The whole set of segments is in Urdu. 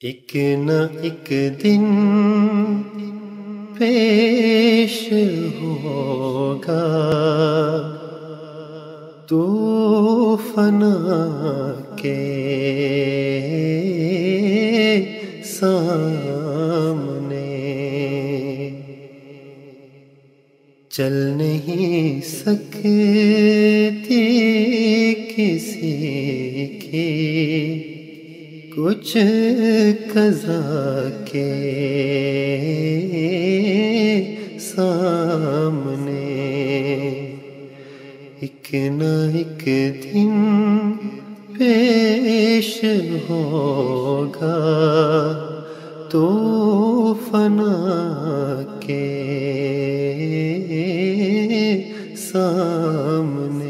ایک نہ ایک دن پیش ہوگا تو فنا کے سامنے چل نہیں سکتی کسی کی کچھ قضا کے سامنے ایک نہ ایک دن پیش ہوگا تو فنا کے سامنے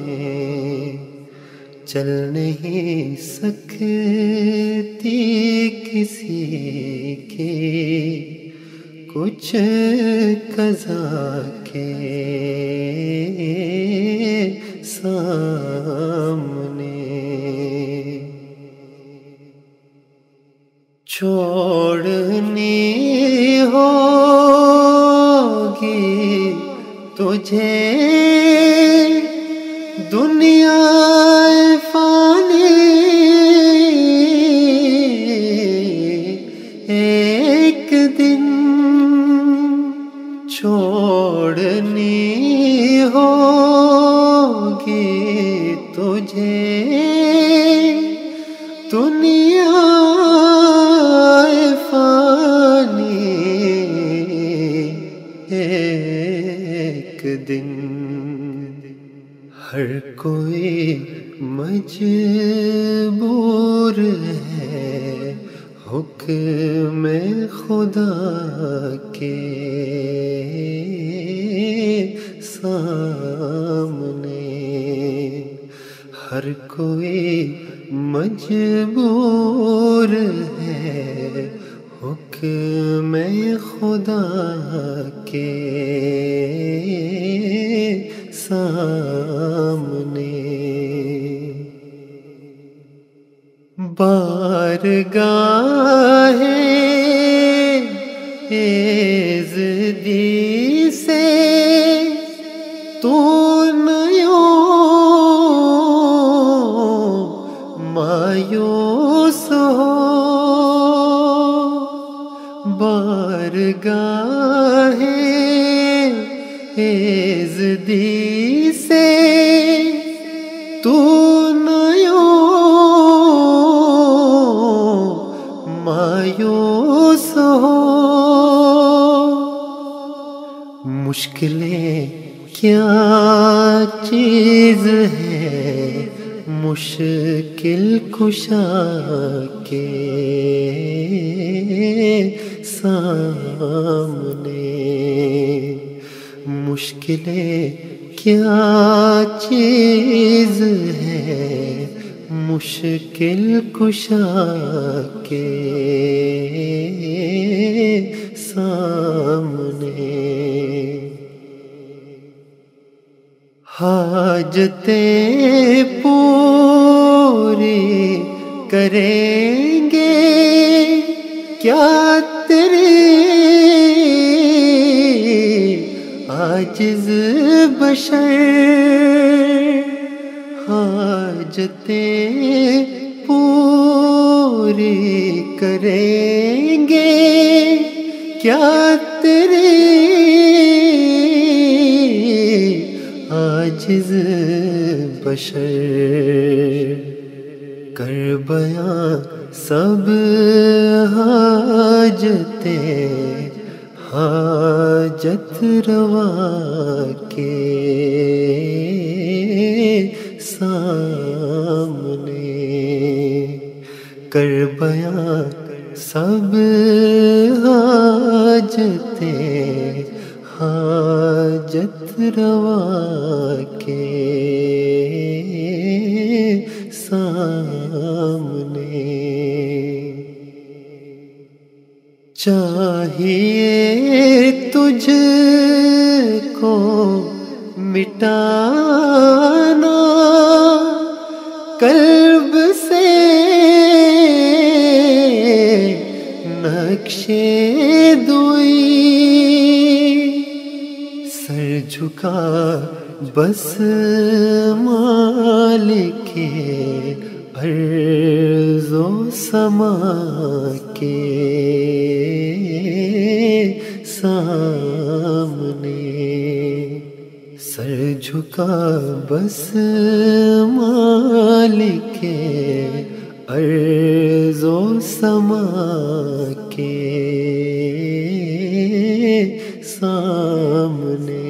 چل نہیں سکتی کسی کی کچھ قضا کے سامنے چھوڑنی ہوگی تجھے دنیا فانی ایک دن چھوڑنی ہوگی تجھے دنیا فانی ایک دن ہر کوئی مجبور ہے حکم خدا کے سامنے ہر کوئی مجبور ہے حکم خدا کے سامنے بارگاہ ایزدی سے تو نیوں مایوس ہو بارگاہ ایزدی سے تو مایوس ہو مشکلیں کیا چیز ہے مشکل کشا کے سامنے مشکلیں کیا چیز ہے مشکل کشا کے سامنے حاجتیں پوری کریں گے کیا تیرے عاجز بشر حاجتیں پوری کریں گے کیا تیرے عاجز بشر کر بیاں سب حاجتیں حاجت روا کے سامنے کر بیاں سب حاجتیں حاجت روا کے سامنے چاہیے تجھ کو مٹانا قلب سے دوئی سر جھکا بس مالک ارض و سما کے سامنے، سر جھکا بس مالک ارض و سما کے سامنے۔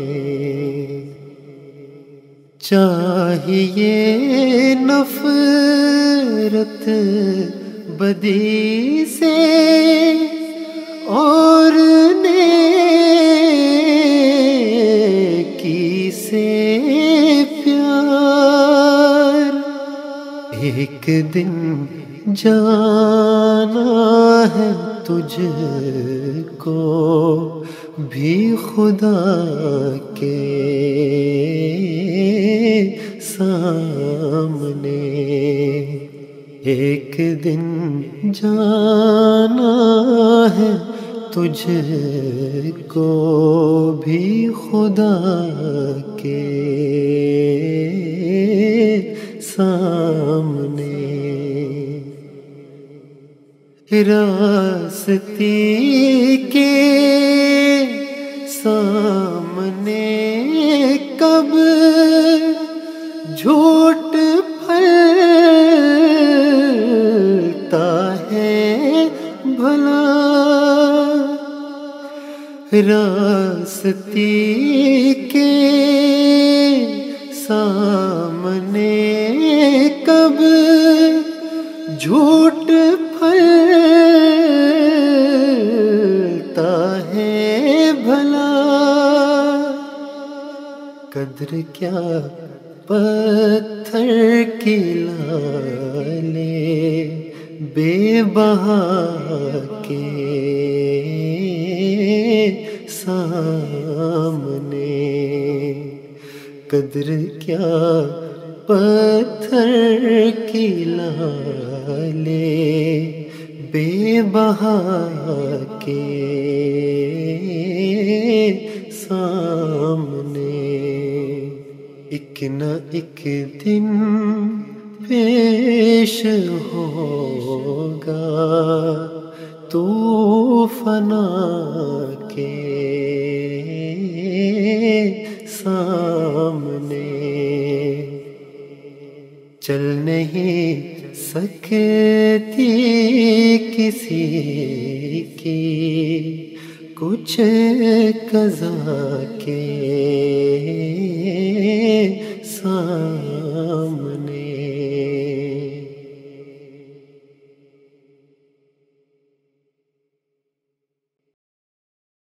چاہیے نفرت بدی سے اور نیکی سے پیار، ایک دن جانا ہے تجھ کو بھی خدا کے سامنے، ایک دن جانا ہے تجھ کو بھی خدا کے سامنے۔ راستے کے سامنے کب جھوٹ پھلتا ہے بھلا، راستے کے سامنے کب جھوٹ پھلتا ہے بھلا، قدر کیا پتھر کی لالے بے بہا کے سامنے، قدر کیا پتھر کی لالے بے بہا کے سامنے، ایک نہ ایک دن پیش ہوگا تو فنا کے سامنے، چل نہیں سکتی کسی کی کچھ قضا کے